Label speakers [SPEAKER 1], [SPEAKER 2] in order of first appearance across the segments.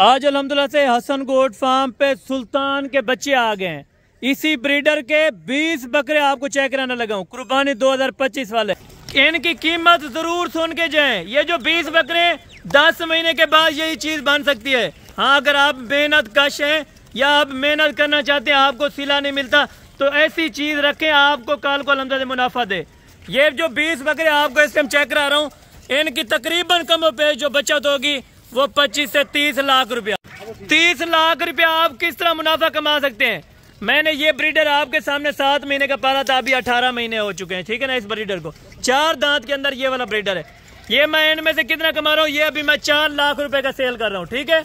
[SPEAKER 1] आज अल्हम्दुलिल्लाह से हसन गोट फार्म पे सुल्तान के बच्चे आ गए हैं। इसी ब्रीडर के 20 बकरे आपको चेक कराने लगा हूँ, कुर्बानी 2025 वाले। इनकी कीमत जरूर सुन के जाएं। ये जो 20 बकरे 10 महीने के बाद यही चीज बन सकती है। हाँ, अगर आप मेहनत कश हैं या आप मेहनत करना चाहते हैं, आपको सिला नहीं मिलता, तो ऐसी चीज रखें, आपको कल को अल्हम्दुलिल्लाह मुनाफा दे। ये जो 20 बकरे आपको इस टाइम चेक करा रहा हूँ, इनकी तकरीबन कम पे जो बचत होगी वो 25 से 30 लाख रुपया। 30 लाख रुपया आप किस तरह मुनाफा कमा सकते हैं। मैंने ये ब्रीडर आपके सामने 7 महीने का पाला था, अभी 18 महीने हो चुके हैं, ठीक है ना। इस ब्रीडर को 4 दांत के अंदर ये वाला ब्रीडर है। ये मैं इनमें से कितना कमा रहा हूँ, ये अभी मैं 4 लाख रुपए का सेल कर रहा हूँ, ठीक है।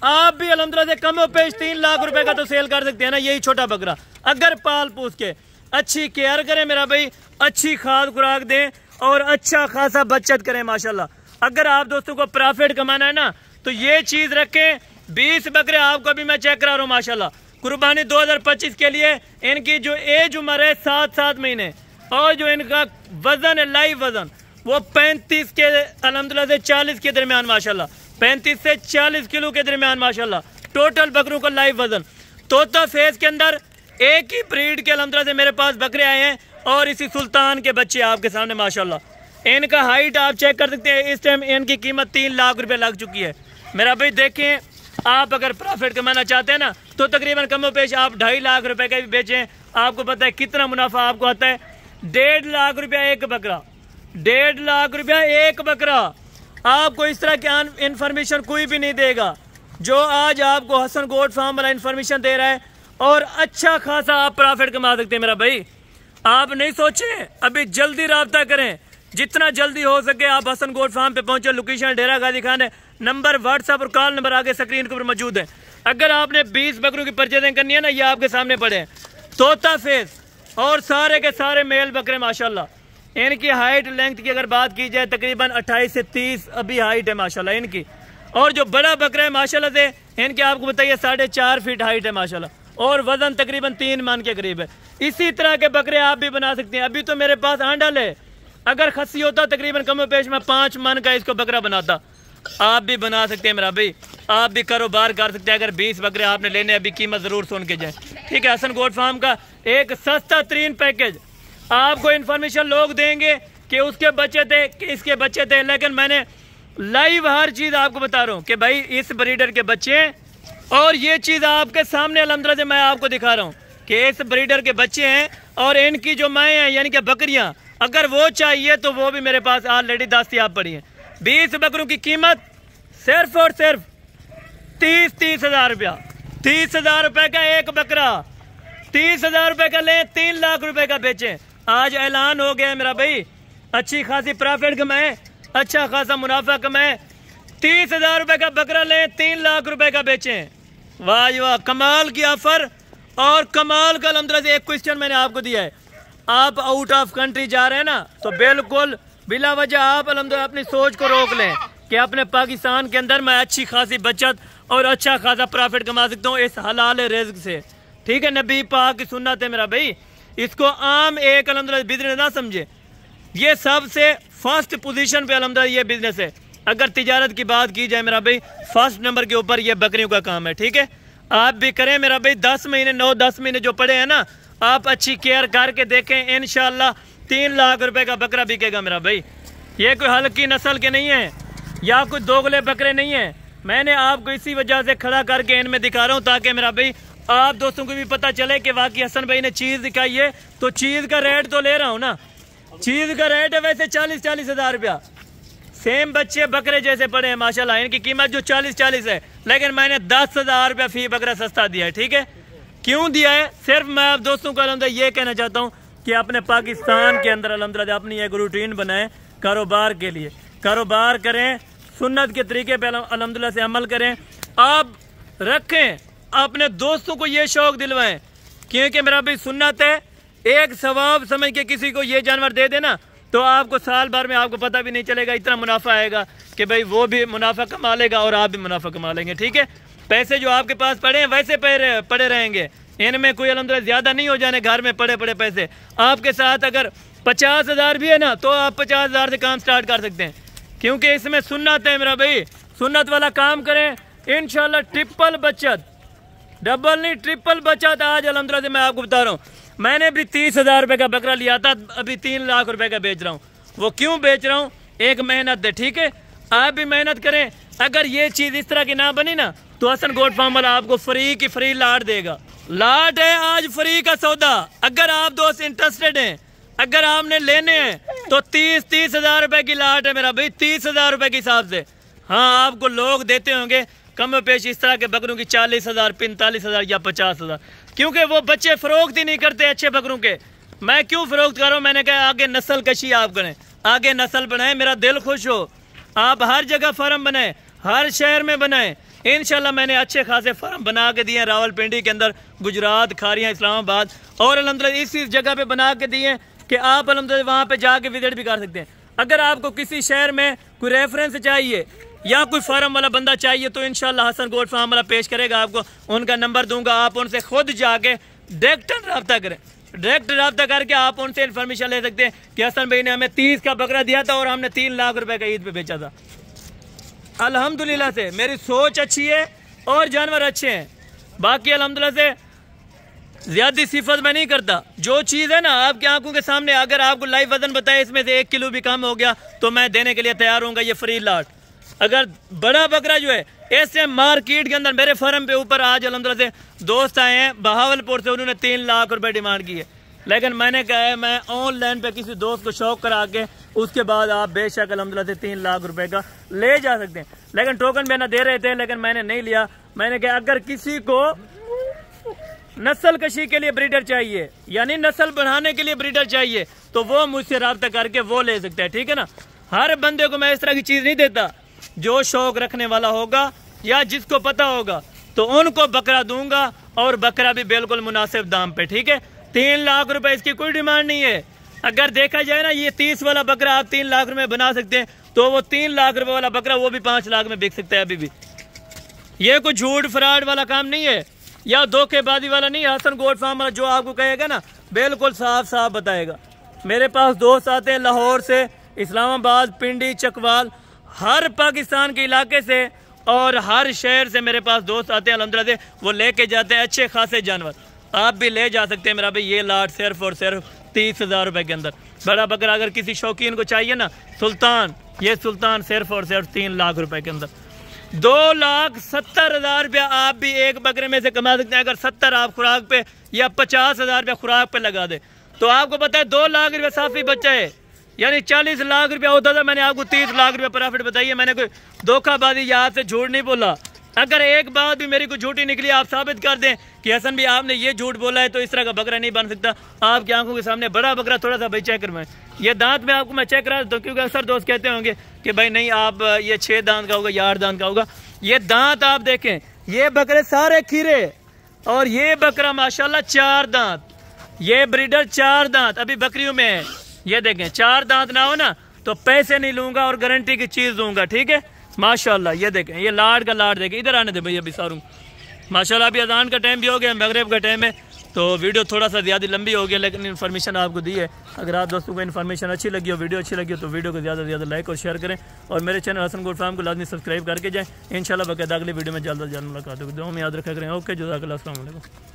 [SPEAKER 1] आप भी अल्हम्दुलिल्लाह से कम पेश 3 लाख रुपए का तो सेल कर सकते हैं ना, यही छोटा बकरा। अगर पाल पूछ के अच्छी केयर करें मेरा भाई, अच्छी खाद खुराक दें और अच्छा खासा बचत करें माशाल्लाह। अगर आप दोस्तों को प्रॉफिट कमाना है ना, तो ये चीज रखें। 20 बकरे आपको अभी मैं चेक करा रहा हूँ माशाल्लाह, कुर्बानी 2025 के लिए। इनकी जो एज उम्र है 7 महीने, और जो इनका वजन है लाइव वजन वो 35 के अल्हम्दुलिल्लाह से 40 के दरमियान माशाल्लाह, 35 से 40 किलो के दरमियान माशाल्लाह टोटल बकरों का लाइव वजन। तोता फेस के अंदर एक ही ब्रीड के अल्हम्दुलिल्लाह से मेरे पास बकरे आए हैं, और इसी सुल्तान के बच्चे आपके सामने माशाल्लाह। इनका हाइट आप चेक कर सकते हैं। इस टाइम इनकी कीमत 3 लाख रुपए लग चुकी है मेरा भाई। देखें, आप अगर प्रॉफिट कमाना चाहते हैं ना, तो तकरीबन कम पेश आप 2.5 लाख रुपए का भी बेचें। आपको पता है कितना मुनाफा आपको आता है। 1.5 लाख रुपया एक बकरा, 1.5 लाख रुपया एक बकरा। आपको इस तरह की इंफॉर्मेशन कोई भी नहीं देगा जो आज आपको हसन गोट फार्म वाला इंफॉर्मेशन दे रहा है, और अच्छा खासा आप प्रॉफिट कमा सकते हैं मेरा भाई। आप नहीं सोचें, अभी जल्दी राब्ता करें, जितना जल्दी हो सके आप हसन गोट फार्म पे पहुंचे। लोकेशन डेरा गाजी खान है, नंबर व्हाट्सएप और कॉल नंबर आगे स्क्रीन के ऊपर मौजूद है। अगर आपने 20 बकरों की परचेजिंग करनी है ना, ये आपके सामने पड़े हैं। तोता फेस और सारे के सारे मेल बकरे माशाल्लाह। इनकी हाइट लेंथ की अगर बात की जाए, तकरीबन 28 से 30 अभी हाइट है माशाल्लाह इनकी। और जो बड़ा बकरा है माशाल्लाह से, इनके आपको बताइए 4.5 फीट हाइट है माशाल्लाह, और वजन तकरीबन 3 मन के करीब है। इसी तरह के बकरे आप भी बना सकते हैं। अभी तो मेरे पास आंडल है, अगर खस्सी होता तकरीबन कम पेश में 5 मन का इसको बकरा बनाता। आप भी बना सकते हैं मेरा भाई, आप भी कारोबार कर सकते हैं। अगर 20 बकरे आपने लेने, अभी कीमत जरूर सुन के जाए, ठीक है। हसन गोट फार्म का एक सस्ता तरीन पैकेज आपको इन्फॉर्मेशन लोग देंगे कि उसके बच्चे थे, कि इसके बच्चे थे, लेकिन मैंने लाइव हर चीज आपको बता रहा हूँ कि भाई इस ब्रीडर के बच्चे हैं, और ये चीज आपके सामने अल्हम्दुलिल्लाह से मैं आपको दिखा रहा हूँ कि इस ब्रीडर के बच्चे हैं। और इनकी जो माएँ हैं यानी कि बकरियां, अगर वो चाहिए तो वो भी मेरे पास ऑलरेडी दस्तयाब पड़ी हैं। 20 बकरों की कीमत सिर्फ और सिर्फ 30 हजार रुपया। 30 हजार रुपए का एक बकरा, 30 हजार रुपए का लें, 3 लाख रुपए का बेचें। आज ऐलान हो गया मेरा भाई, अच्छी खासी प्रॉफिट कमाए, अच्छा खासा मुनाफा कमाए। 30 हजार रुपए का बकरा लें, 3 लाख रुपए का बेचें। वाह जी वाह, कमाल की ऑफर। और कमाल का अल्हम्दुलिल्लाह से एक क्वेश्चन मैंने आपको दिया है, आप आउट ऑफ कंट्री जा रहे हैं ना, तो बिल्कुल बिला वजह आप अल्हम्दुलिल्लाह अपनी सोच को रोक लें कि अपने पाकिस्तान के अंदर मैं अच्छी खासी बचत और अच्छा खासा प्रॉफिट कमा सकता हूँ इस हलाल रिज़्क से, ठीक है। नबी पाक की सुन्नत है मेरा भाई, इसको आम एक अल्हम्दुलिल्लाह बिजनेस ना समझे। ये सबसे फर्स्ट पोजीशन पे अल्हम्दुलिल्लाह ये बिजनेस है। अगर तिजारत की बात की जाए मेरा भाई, फर्स्ट नंबर के ऊपर ये बकरियों का काम है, ठीक है। आप भी करें मेरा भाई। 10 महीने 9-10 महीने जो पड़े हैं ना, आप अच्छी केयर करके देखें, इंशाल्लाह 3 लाख रुपए का बकरा बिकेगा मेरा भाई। ये कोई हल्की नस्ल के नहीं है या कोई दोगले बकरे नहीं है। मैंने आपको इसी वजह से खड़ा करके इनमें दिखा रहा हूँ, ताकि मेरा भाई आप दोस्तों को भी पता चले कि वाकई हसन भाई ने चीज दिखाई है, तो चीज का रेट तो ले रहा हूँ ना। चीज का रेट है वैसे 40 हजार रुपया। सेम बच्चे बकरे जैसे पड़े हैं माशाल्लाह, इनकी कीमत जो 40 है, लेकिन मैंने 10 हजार रुपया फी बकरा सस्ता दिया है, ठीक है। क्यों दिया है? सिर्फ मैं आप दोस्तों को अल्हम्दुलिल्लाह ये कहना चाहता हूँ कि अपने पाकिस्तान के अंदर अल्हम्दुलिल्लाह अपनी एक रूटीन बनाएं कारोबार के लिए। कारोबार करें, सुन्नत के तरीके पे अल्हम्दुलिल्लाह से अमल करें, आप रखें, अपने दोस्तों को ये शौक दिलवाएं, क्योंकि मेरा भी सुन्नत है। एक सवाब समझ के किसी को ये जानवर दे देना, तो आपको साल भर में आपको पता भी नहीं चलेगा, इतना मुनाफा आएगा कि भाई वो भी मुनाफा कमा लेगा और आप भी मुनाफा कमा लेंगे, ठीक है। पैसे जो आपके पास पड़े हैं वैसे पड़े रहेंगे, इनमें कोई अल्हम्दुलिल्लाह ज्यादा नहीं हो जाने घर में पड़े पैसे। आपके साथ अगर 50 हजार भी है ना, तो आप 50 हजार से काम स्टार्ट कर सकते हैं, क्योंकि इसमें सुन्नत है मेरा भाई। सुन्नत वाला काम करें, इंशाल्लाह ट्रिपल बचत, डबल नहीं ट्रिपल बचत आज अल्हम्दुलिल्लाह से मैं आपको बता रहा हूँ। मैंने भी 30,000 रुपए का बकरा लिया था, अभी 3 लाख रुपए का बेच रहा हूँ। वो क्यों बेच रहा हूँ? एक मेहनत है, ठीक है, आप भी मेहनत करें। अगर ये चीज इस तरह की ना बनी ना तो हसन गोट फार्म वाला आपको फ्री की फ्री लाट देगा। लाट है आज फ्री का सौदा। अगर आप दोस्त इंटरेस्टेड हैं, अगर आपने लेने हैं तो 30,000 रुपए की लाट है मेरा भाई, 30,000 रुपए के हिसाब से। हाँ, आपको लोग देते होंगे कम पेश इस तरह के बकरों की 40,000, 45,000 या 50,000, क्योंकि वो बच्चे फरोख्त ही नहीं करते अच्छे बकरों के। मैं क्यों फरोख्त कर रहा हूँ? मैंने कहा आगे नस्ल कशी आप करें, आगे नस्ल बनाए, मेरा दिल खुश हो। आप हर जगह फार्म बनाए, हर शहर में बनाए। इंशाल्लाह मैंने अच्छे खासे फार्म बना के दिए रावलपिंडी के अंदर, गुजरात, खारियाँ, इस्लामाबाद, और अल्हम्दुलिल्लाह इसी जगह पे बना के दिए कि आप अल्हम्दुलिल्लाह वहाँ पे जाके विजिट भी कर सकते हैं। अगर आपको किसी शहर में कोई रेफरेंस चाहिए या कोई फार्म वाला बंदा चाहिए तो इंशाल्लाह हसन गोट फार्म वाला पेश करेगा आपको। उनका नंबर दूंगा, आप उनसे खुद जाके डायरेक्ट रब्ता करें। डायरेक्ट रब्ता करके आप उनसे इन्फॉर्मेशन ले सकते हैं कि हसन भाई ने हमें 30 का बकरा दिया था और हमने 3 लाख रुपए का ईद पे बेचा था। अल्हम्दुलिल्लाह से मेरी सोच अच्छी है और जानवर अच्छे हैं। बाकी अल्हम्दुलिल्लाह से ज्यादा सिफत मैं नहीं करता। जो चीज़ है ना आपकी आंखों के सामने, अगर आपको लाइव वजन बताए इसमें से 1 किलो भी कम हो गया तो मैं देने के लिए तैयार हूँ, ये फ्री लाट। अगर बड़ा बकरा जो है ऐसे मार्केट के अंदर मेरे फार्म पे ऊपर आज अल्हम्दुलिल्लाह से दोस्त आए हैं बहावलपुर से, उन्होंने 3 लाख रुपए डिमांड की है। लेकिन मैंने कहा है मैं ऑनलाइन पे किसी दोस्त को शौक करा के उसके बाद आप बेशक अल्हम्दुलिल्लाह से 3 लाख रुपए का ले जा सकते हैं। लेकिन टोकन में ना दे रहे थे, लेकिन मैंने नहीं लिया। मैंने कहा अगर किसी को नस्ल कशी के लिए ब्रीडर चाहिए, यानी नस्ल बढ़ाने के लिए ब्रीडर चाहिए, तो वो मुझसे रब्ता करके वो ले सकता है, ठीक है ना। हर बंदे को मैं इस तरह की चीज नहीं देता। जो शौक रखने वाला होगा या जिसको पता होगा तो उनको बकरा दूंगा, और बकरा भी बिल्कुल मुनासिब दाम पे, ठीक है। 3 लाख रुपए इसकी कोई डिमांड नहीं है। अगर देखा जाए ना ये 30 वाला बकरा आप 3 लाख रुपए बना सकते हैं, तो वो 3 लाख रुपए वाला बकरा वो भी 5 लाख में बिक सकता है अभी भी। ये कोई झूठ फ्रॉड वाला काम नहीं है या धोखेबाजी वाला नहीं है। हसन गोट फार्म वाला जो आपको कहेगा ना बिल्कुल साफ साफ बताएगा। मेरे पास दोस्त आते हैं लाहौर से, इस्लामाबाद, पिंडी, चकवाल, हर पाकिस्तान के इलाके से और हर शहर से मेरे पास दोस्त आते हैं अल्हम्दुलिल्लाह से। वो लेके जाते हैं अच्छे खासे जानवर। आप भी ले जा सकते हैं मेरा भाई। ये लाट सिर्फ और सिर्फ 30,000 रुपए के अंदर बड़ा बकरा अगर किसी शौकीन को चाहिए ना, सुल्तान, ये सुल्तान सिर्फ और सिर्फ 3 लाख रुपए के अंदर। 2,70,000 रुपया आप भी एक बकरे में से कमा सकते हैं। अगर 70 आप खुराक पे या 50,000 रुपया खुराक पे लगा दे तो आपको पता है 2 लाख रुपया साफी बच्चा है, यानी 40 लाख रुपया होता था। मैंने आपको 30 लाख रुपया प्रॉफिट बताई है। मैंने कोई धोखाबाजी याद से झूठ नहीं बोला। अगर एक बात भी मेरी को झूठी निकली, आप साबित कर दें कि हसन भी आपने ये झूठ बोला है, तो इस तरह का बकरा नहीं बन सकता। आपकी आंखों के सामने बड़ा बकरा थोड़ा सा भाई चेक करवाएं। ये दांत में आपको मैं चेक करा देता हूँ, क्योंकि अक्सर दोस्त कहते होंगे कि भाई नहीं आप ये 6 दांत का होगा या 8 दांत का होगा। ये दांत आप देखें, ये बकरे सारे खीरे, और ये बकरा माशाल्लाह 4 दांत। ये ब्रीडर 4 दांत अभी बकरियों में है। ये देखें 4 दांत ना हो ना तो पैसे नहीं लूंगा और गारंटी की चीज दूंगा, ठीक है। माशाल्लाह ये देखें, ये लाड का लाड देखें। इधर आने दे भैया अभी सारू। माशाल्लाह अभी अजान का टाइम भी हो गया, मगरिब का टाइम है, तो वीडियो थोड़ा सा ज़्यादा लंबी हो गया, लेकिन इन्फॉर्मेशन आपको दी है। अगर आप दोस्तों को इन्फॉर्मेशन अच्छी लगी हो, वीडियो अच्छी लगी हो, तो वीडियो को ज़्यादा से ज़्यादा लाइक और शेयर करें, और मेरे चैनल हसन गोट फार्म को लाजमी सब्सक्राइब करके जाएँ। इंशाल्लाह बाकायदा अगली वीडियो में जल्द से जल्द मुलाकात होगी। दुआ में याद रखा करें। ओके, जज़ाकल्लाह, अस्सलाम वालेकुम।